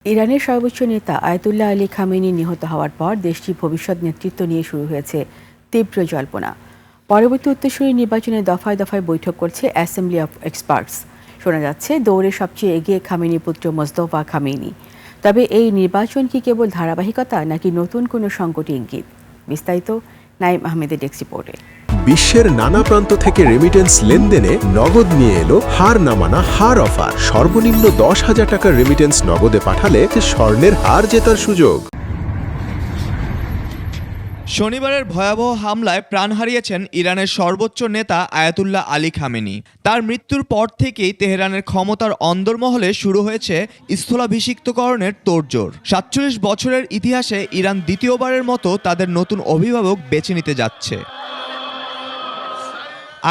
ইরানের সর্বোচ্চ নেতা আয়াতুল্লাহ আলী খামেনি নিহত হওয়ার পর দেশটির ভবিষ্যৎ নেতৃত্ব নিয়ে শুরু হয়েছে তীব্র জল্পনা। পরবর্তী উত্তরসূরি নির্বাচনে দফায় দফায় বৈঠক করছে অ্যাসেম্বলি অফ এক্সপার্টস। শোনা যাচ্ছে দৌড়ে সবচেয়ে এগিয়ে খামেনির পুত্র মোস্তফা খামেনি। তবে এই নির্বাচন কি কেবল ধারাবাহিকতা নাকি নতুন কোনো সংকটে ইঙ্গিত? বিস্তারিত নাইম আহমেদের ডেস্ক রিপোর্টে। বিশ্বের নানা প্রান্ত থেকে রেমিটেন্স লেনদেনে নগদ নিয়ে এলো হার না মানা হার অফার। সর্বনিম্ন 10,000 টাকার রেমিটেন্স নগদে পাঠালে স্বর্ণের হার জেতার সুযোগ। শনিবারের ভয়াবহ হামলায় প্রাণ হারিয়েছেন ইরানের সর্বোচ্চ নেতা আয়াতুল্লাহ আলী খামেনি। তার মৃত্যুর পর থেকেই তেহরানের ক্ষমতার অন্দরমহলে শুরু হয়েছে স্থলাভিষিক্তকরণের তোড়জোড়। 47 বছরের ইতিহাসে ইরান দ্বিতীয়বারের মতো তাদের নতুন অভিভাবক বেছে নিতে যাচ্ছে।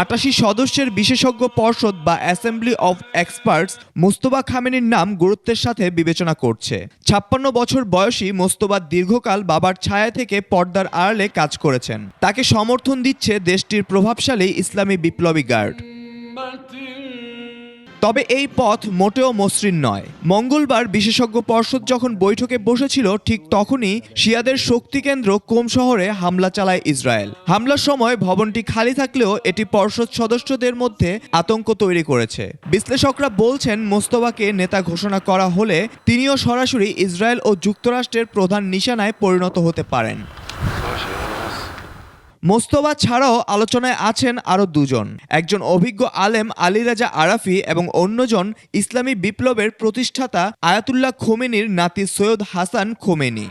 88 সদস্যের বিশেষজ্ঞ পর্ষদ বা অ্যাসেম্বলি অফ এক্সপার্টস মোস্তফা খামেনির নাম গুরুত্বের সাথে বিবেচনা করছে। 56 বছর বয়সী মোস্তফা দীর্ঘকাল বাবার ছায়া থেকে পর্দার আড়ালে কাজ করেছেন। তাকে সমর্থন দিচ্ছে দেশটির প্রভাবশালী ইসলামী বিপ্লবী গার্ড। তবে এই পথ মোটেও মসৃণ নয়। মঙ্গলবার বিশেষজ্ঞ পর্ষদ যখন বৈঠকে বসেছিল ঠিক তখনই শিয়াদের শক্তিকেন্দ্র কোম শহরে হামলা চালায় ইসরায়েল। হামলার সময় ভবনটি খালি থাকলেও এটি পর্ষদ সদস্যদের মধ্যে আতঙ্ক তৈরি করেছে। বিশ্লেষকরা বলছেন মোস্তফাকে নেতা ঘোষণা করা হলে তিনিও সরাসরি ইসরায়েল ও যুক্তরাষ্ট্রের প্রধান নিশানায় পরিণত হতে পারেন। মোস্তফা ছাড়াও আলোচনায় আছেন আরও দুজন, একজন অভিজ্ঞ আলেম আলী রাজা আরাফি এবং অন্যজন ইসলামী বিপ্লবের প্রতিষ্ঠাতা আয়াতুল্লাহ খোমেনির নাতি Syed Hasan Khomeini.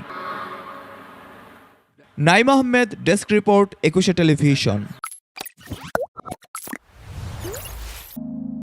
Naim Ahmed, desk report, 21 television.